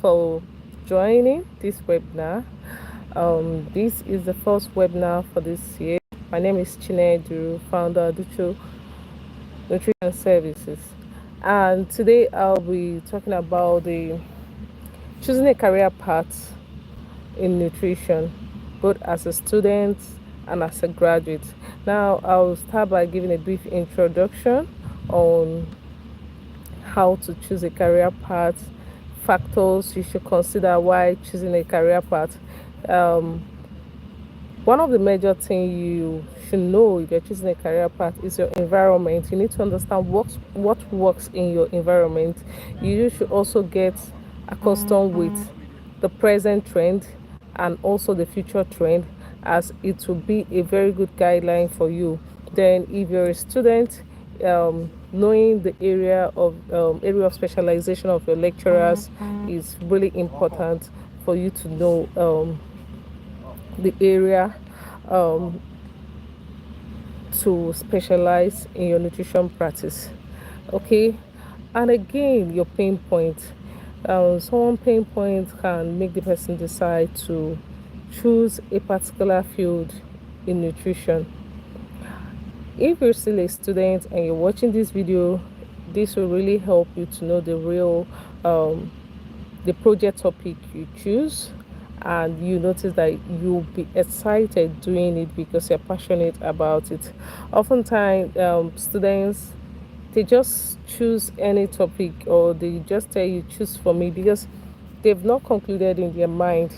for joining this webinar. This is the first webinar for this year. My name is Chinedu, founder of Ducho Nutrition Services. And today I'll be talking about the choosing a career path in nutrition, both as a student and as a graduate. Now, I'll start by giving a brief introduction on how to choose a career path, factors you should consider while choosing a career path. Um, One of the major things you should know if you're choosing a career path is your environment. You need to understand what works in your environment. You should also get accustomed with the present trend and also the future trend, as it will be a very good guideline for you. Then, if you're a student, knowing the area of specialization of your lecturers is really important for you to know the area um, to specialize in your nutrition practice. Okay, and again, your pain point. Someone pain point can make the person decide to choose a particular field in nutrition. If you're still a student and you're watching this video, this will really help you to know the project topic you choose, and you notice that you'll be excited doing it because you're passionate about it. Oftentimes, students, they just choose any topic, or they just tell you choose for me because they've not concluded in their mind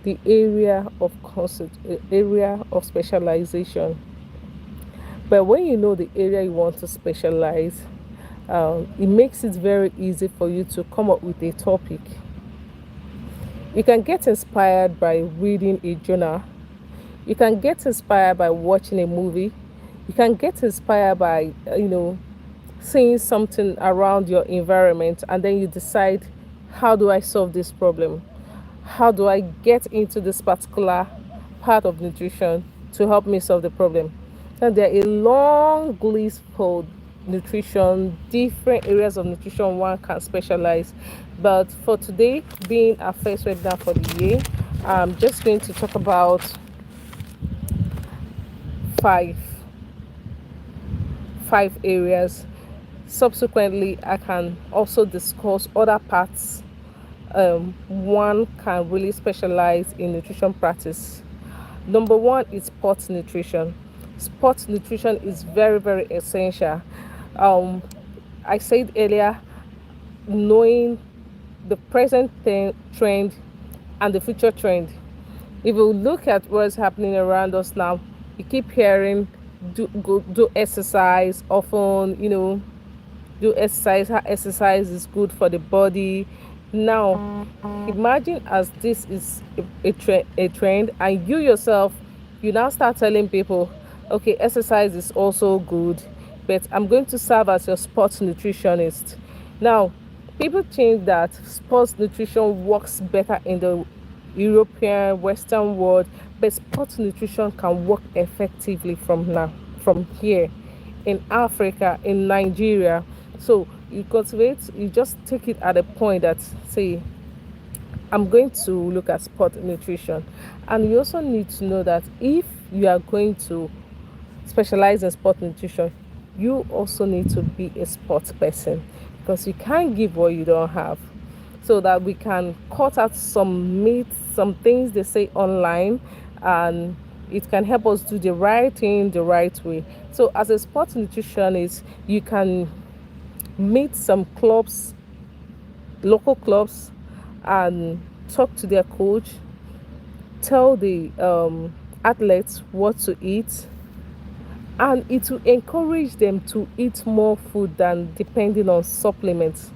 the area of specialization. But when you know the area you want to specialize, it makes it very easy for you to come up with a topic. You can get inspired by reading a journal. You can get inspired by watching a movie. You can get inspired by, seeing something around your environment, and then you decide, how do I solve this problem? How do I get into this particular part of nutrition to help me solve the problem? And there are a long list for nutrition, different areas of nutrition one can specialize. But for today, being our first webinar for the year, I'm just going to talk about five areas. Subsequently, I can also discuss other parts one can really specialize in nutrition practice. Number one is sports nutrition. Sports nutrition is very, very essential. I said earlier, knowing the present trend and the future trend. If you look at what's happening around us now, you keep hearing do exercise often, do exercise, how exercise is good for the body. Now, imagine as this is a trend, and you yourself, you now start telling people, okay, exercise is also good, but I'm going to serve as your sports nutritionist. Now, people think that sports nutrition works better in the European, Western world, but sports nutrition can work effectively from here in Africa, in Nigeria. So you just take it at a point that, say, I'm going to look at sport nutrition. And you also need to know that if you are going to specialize in sport nutrition, you also need to be a sports person, because you can't give what you don't have. So that we can cut out some myths, some things they say online, and it can help us do the right thing the right way. So as a sports nutritionist, you can meet some clubs, local clubs, and talk to their coach, tell the athletes what to eat, and it will encourage them to eat more food than depending on supplements.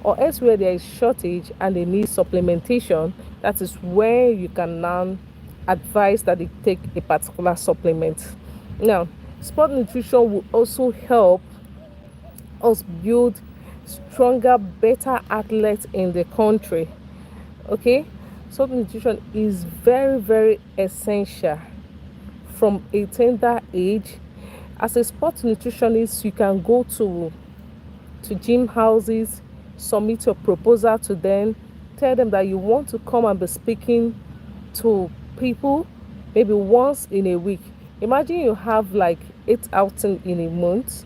Or else, where there is shortage and they need supplementation, that is where you can now advise that they take a particular supplement. Now, sport nutrition will also help us build stronger, better athletes in the country. Okay, sport nutrition is very, very essential from a tender age. As a sports nutritionist, you can go to gym houses, submit your proposal to them, tell them that you want to come and be speaking to people maybe once in a week. Imagine you have like 8 outings in a month,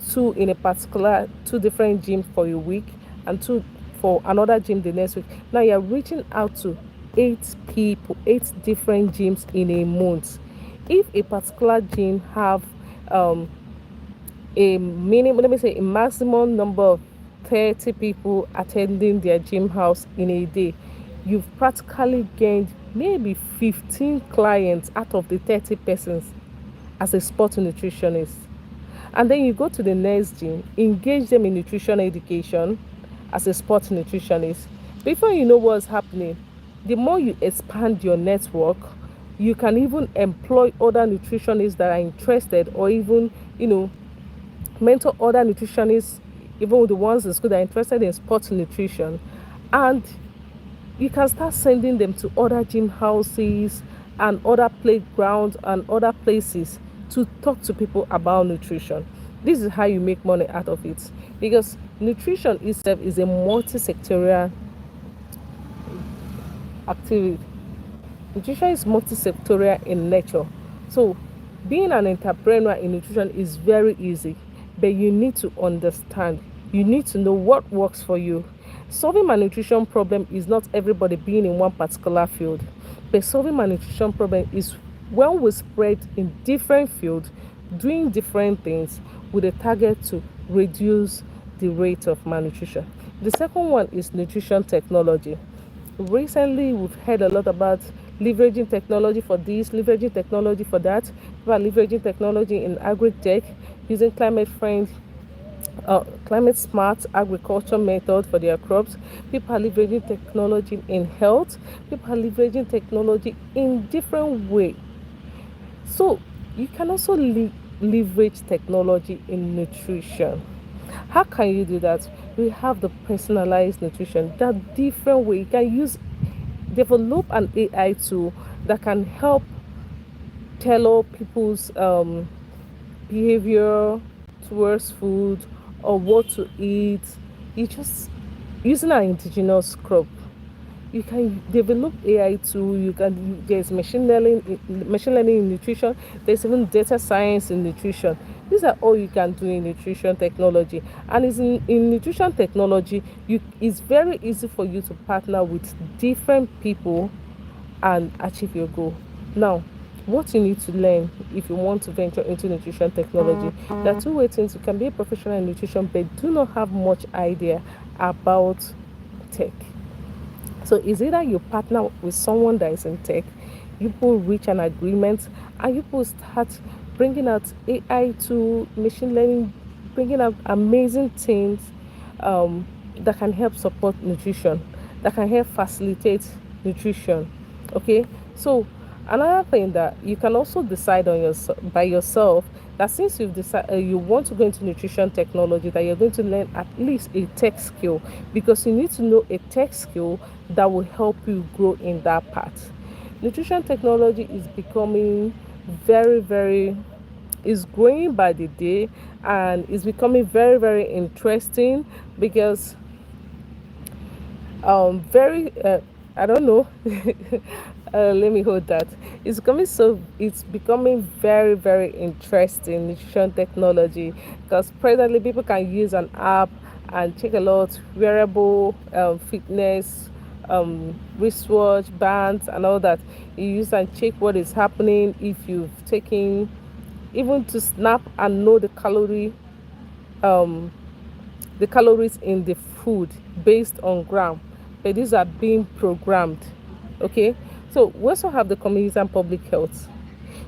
two in a particular, two different gyms for a week, and two for another gym the next week. Now you're reaching out to 8 people, 8 different gyms in a month. If a particular gym have um a minimum, let me say a maximum number of 30 people attending their gym house in a day, you've practically gained maybe 15 clients out of the 30 persons as a sport nutritionist. And then you go to the next gym, engage them in nutrition education as a sport nutritionist. Before you know what's happening, the more you expand your network, you can even employ other nutritionists that are interested, or even, you know, mentor other nutritionists, even with the ones in school that are interested in sports nutrition. And you can start sending them to other gym houses and other playgrounds and other places to talk to people about nutrition. This is how you make money out of it, because nutrition itself is a multi-sectorial activity. Nutrition is multi-sectorial in nature. So being an entrepreneur in nutrition is very easy, but you need to understand. You need to know what works for you. Solving malnutrition problem is not everybody being in one particular field, but solving malnutrition problem is when we spread in different fields, doing different things with a target to reduce the rate of malnutrition. The second one is nutrition technology. Recently, we've heard a lot about leveraging technology for this, leveraging technology for that. People are leveraging technology in agri-tech, using climate smart agriculture method for their crops. People are leveraging technology in health. People are leveraging technology in different way. So you can also leverage technology in nutrition. How can you do that? We have the personalized nutrition. That different way you can use, develop an AI tool that can help tailor people's behavior towards food or what to eat. You just using an indigenous crop. You can develop AI tool. There's machine learning in nutrition. There's even data science in nutrition. These are all you can do in nutrition technology. And is in nutrition technology, it's very easy for you to partner with different people and achieve your goal. Now, what you need to learn if you want to venture into nutrition technology, there are two ways things. You can be a professional in nutrition but do not have much idea about tech. So it's either you partner with someone that is in tech, you will reach an agreement, and you will start bringing out AI to machine learning, bringing out amazing things that can help support nutrition, that can help facilitate nutrition. Okay, so another thing that you can also decide on by yourself, that since you've decided you want to go into nutrition technology, that you're going to learn at least a tech skill, because you need to know a tech skill that will help you grow in that part. Nutrition technology is becoming very is growing by the day, and is becoming very interesting, because very I don't know. Let me hold that. It's becoming very interesting, nutrition technology, because presently people can use an app and check a lot wearable fitness wristwatch bands and all that. You use and check what is happening, if you've taken, even to snap and know um the calories in the food based on gram, but these are being programmed. Okay, so we also have the community and public health.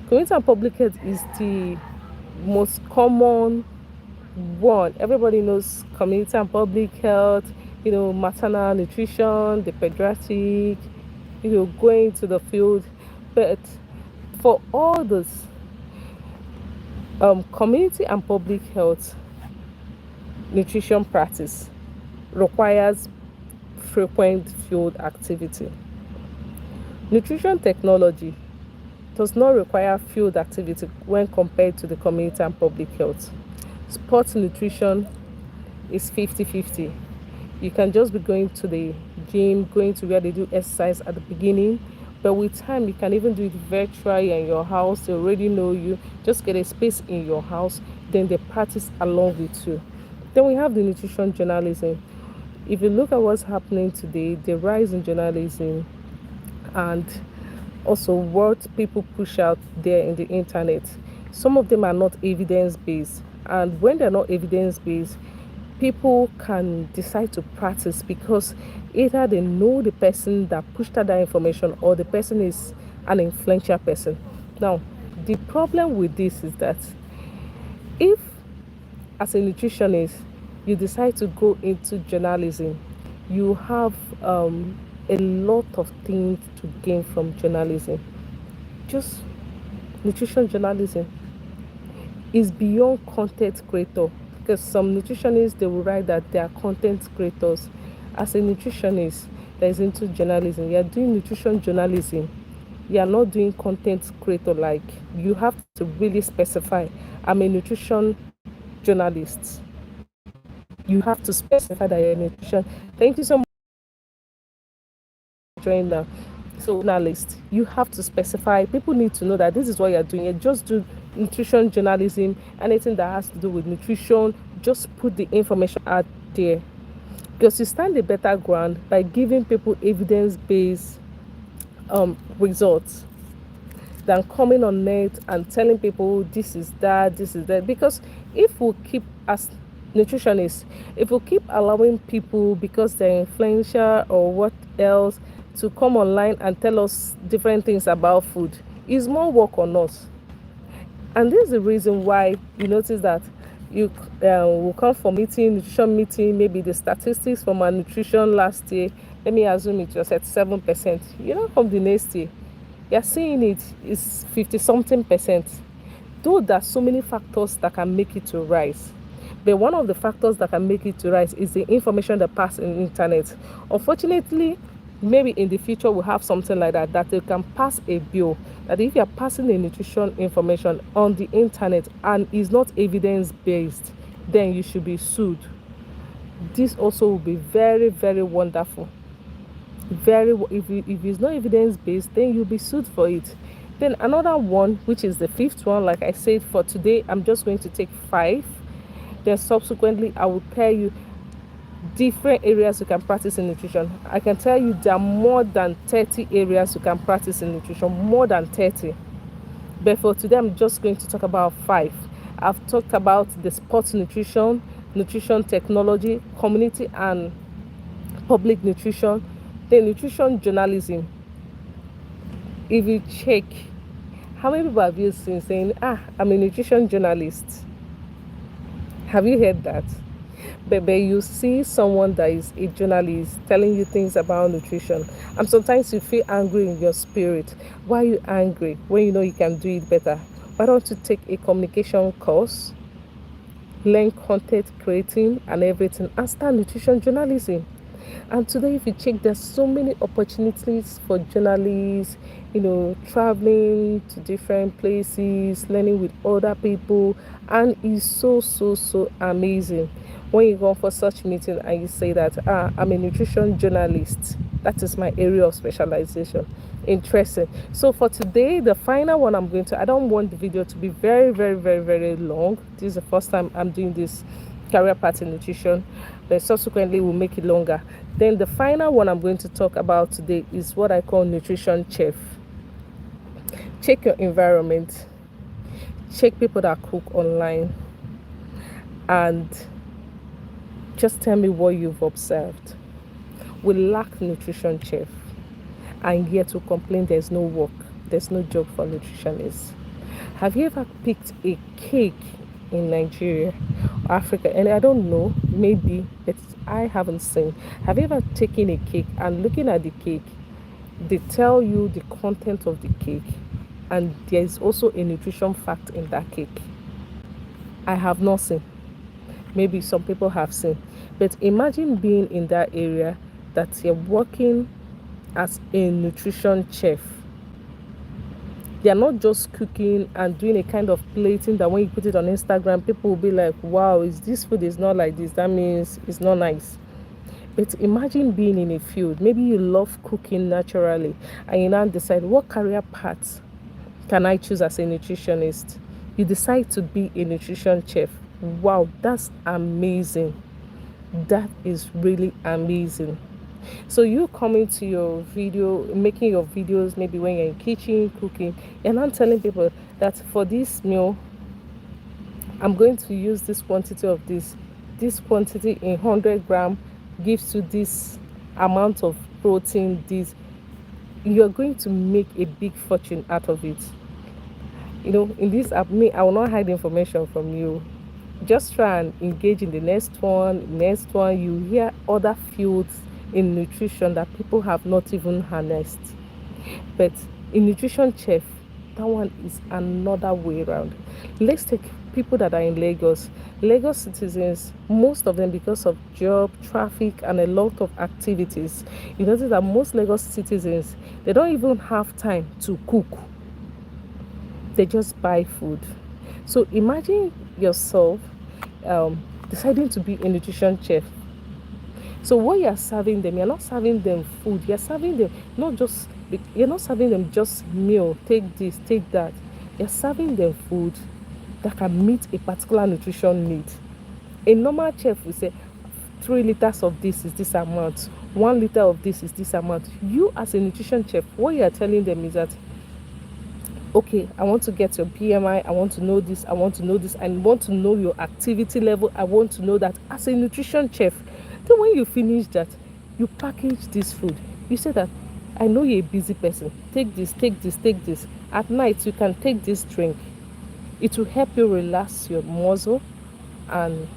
Community and public health is the most common one. Everybody knows community and public health, maternal nutrition, the pediatric, going to the field. But for all this, community and public health nutrition practice requires frequent field activity. Nutrition technology does not require field activity when compared to the community and public health. Sports nutrition is 50-50. You can just be going to the gym, going to where they do exercise at the beginning. But with time, you can even do it virtually in your house. They already know you. Just get a space in your house, then they practice along with you. Then we have the nutrition journalism. If you look at what's happening today, the rise in journalism and also what people push out there in the internet, some of them are not evidence based. And when they're not evidence based, people can decide to practice because either they know the person that pushed out that information or the person is an influential person. Now, the problem with this is that if, as a nutritionist, you decide to go into journalism, you have a lot of things to gain from journalism. Just nutrition journalism is beyond content creator, because some nutritionists, they will write that they are content creators. As a nutritionist that is into journalism, you are doing nutrition journalism. You are not doing content creator. Like, you have to really specify, I'm a nutrition journalist. You have to specify that you're a nutrition. Thank you so much for joining now. So, journalist, you have to specify. People need to know that this is what you're doing. You just do nutrition journalism, anything that has to do with nutrition, just put the information out there, because you stand a better ground by giving people evidence-based results than coming on net and telling people this is that. Because if we keep, as nutritionists, if we keep allowing people because they're influential or what else to come online and tell us different things about food, is more work on us. And this is the reason why you notice that you will come for nutrition meeting, maybe the statistics from our nutrition last year, let me assume it was at 7%. You know, from the next year, you're seeing it is 50 something percent. Though there are so many factors that can make it to rise. But one of the factors that can make it to rise is the information that passes in the internet. Unfortunately, maybe in the future we'll have something like that they can pass a bill that if you're passing a nutrition information on the internet and is not evidence based, then you should be sued. This also will be very, very wonderful. If it's not evidence based, then you'll be sued for it. Then another one, which is the fifth one, like I said, for today I'm just going to take 5. Then subsequently I will tell you different areas you can practice in nutrition. I can tell you there are more than 30 areas you can practice in nutrition, more than 30. But for today, I'm just going to talk about 5. I've talked about the sports nutrition, nutrition technology, community and public nutrition, then nutrition journalism. If you check, how many people have you seen saying, I'm a nutrition journalist? Have you heard that? But you see someone that is a journalist telling you things about nutrition, and sometimes you feel angry in your spirit. Why are you angry when you know you can do it better? Why don't you take a communication course, learn content creating and everything, and start nutrition journalism? And today, if you check, there's so many opportunities for journalists, traveling to different places, learning with other people, and it's so amazing when you go for such meeting and you say that I'm a nutrition journalist. That is my area of specialization. Interesting. So for today, the final one I don't want the video to be very, very, very, very long. This is the first time I'm doing this career path in nutrition, but subsequently we'll make it longer. Then the final one I'm going to talk about today is what I call nutrition chef. Check your environment, check people that cook online, and just tell me what you've observed. We lack nutrition chef, and yet we complain there's no work, there's no job for nutritionists. Have you ever picked a cake in Nigeria or Africa? And I don't know, maybe, but I haven't seen. Have you ever taken a cake and looking at the cake, they tell you the content of the cake, and there is also a nutrition fact in that cake? I have not seen. Maybe some people have seen. But imagine being in that area, that you're working as a nutrition chef. They are not just cooking and doing a kind of plating that when you put it on Instagram, people will be like, wow, this food is not like this. That means it's not nice. But imagine being in a field. Maybe you love cooking naturally, and you now decide, what career path can I choose as a nutritionist? You decide to be a nutrition chef. Wow, that's amazing. That is really amazing. So you coming to your video, making your videos, maybe when you're in kitchen cooking, you're not telling people that for this meal I'm going to use this quantity of this quantity in 100 gram gives you this amount of protein. This, you're going to make a big fortune out of it. In this app, me, I will not hide information from you. Just try and engage in the next one. You hear other fields in nutrition that people have not even harnessed. But in nutrition chef, that one is another way around. Let's take people that are in Lagos. Lagos citizens, most of them, because of job, traffic, and a lot of activities, you notice that most Lagos citizens, they don't even have time to cook. They just buy food. So imagine yourself deciding to be a nutrition chef. So what you're serving them, you're not serving them food. You're serving them you're not serving them just meal. Take this, take that. You're serving them food that can meet a particular nutrition need. A normal chef will say 3 liters of this is this amount, 1 liter of this is this amount. You as a nutrition chef, what you're telling them is that, okay, I want to get your BMI, I want to know this, I want to know this, I want to know your activity level, I want to know that as a nutrition chef. Then when you finish that, you package this food. You say that, I know you're a busy person. Take this, take this, take this. At night, you can take this drink. It will help you relax your muscle and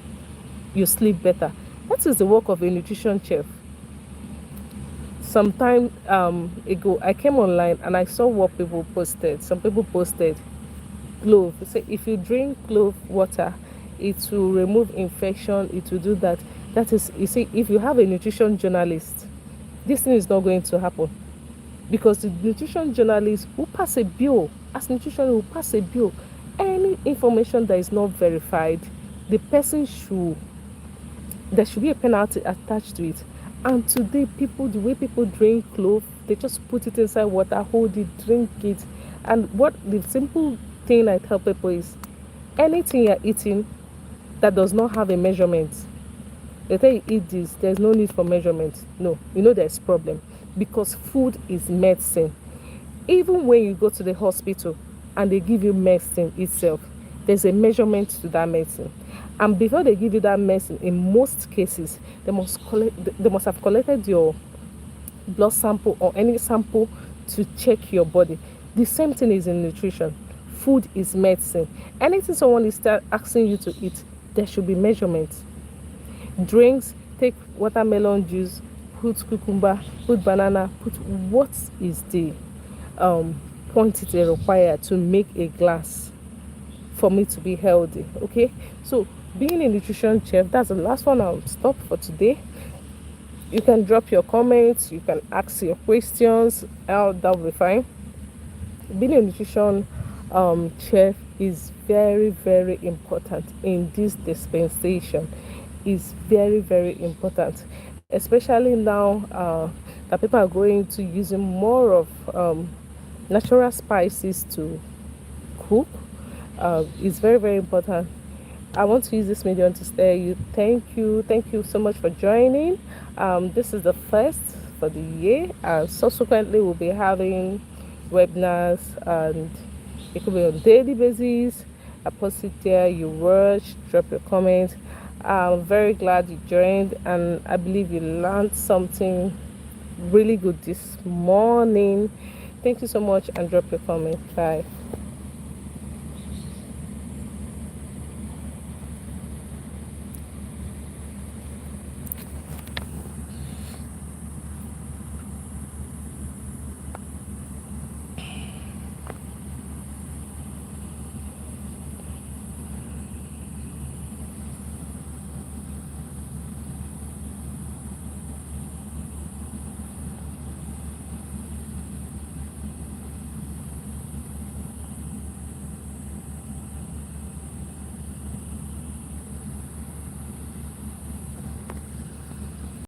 you sleep better. That is the work of a nutrition chef. Some time ago, I came online and I saw what people posted. Some people posted clove. They say if you drink clove water, it will remove infection. It will do that. That is, you see, if you have a nutrition journalist, this thing is not going to happen, because the nutrition journalist will pass a bill. As nutrition, will pass a bill. Any information that is not verified, the person there should be a penalty attached to it. And today, the way people drink clove, they just put it inside water, hold it, drink it. And what the simple thing I tell people is, anything you're eating that does not have a measurement, they tell you eat this, there's no need for measurement. No, there's problem, because food is medicine. Even when you go to the hospital and they give you medicine itself, there's a measurement to that medicine. And before they give you that medicine, in most cases, they must have collected your blood sample or any sample to check your body. The same thing is in nutrition. Food is medicine. Anything someone is asking you to eat, there should be measurement. Drinks, take watermelon juice, put cucumber, put banana, put what is the quantity required to make a glass for me to be healthy. Okay, so being a nutrition chef, that's the last one. I'll stop for today. You can drop your comments, you can ask your questions, that will be fine. Being a nutrition chef is very, very important in this dispensation. Is very, very important, especially now that people are going to using more of natural spices to cook. It's very, very important. I want to use this medium to say you thank you so much for joining. This is the first for the year, and subsequently we'll be having webinars, and it could be on daily basis. I post it there, you watch, drop your comment. I'm very glad you joined, and I believe you learned something really good this morning. Thank you so much, and drop your comment. Bye.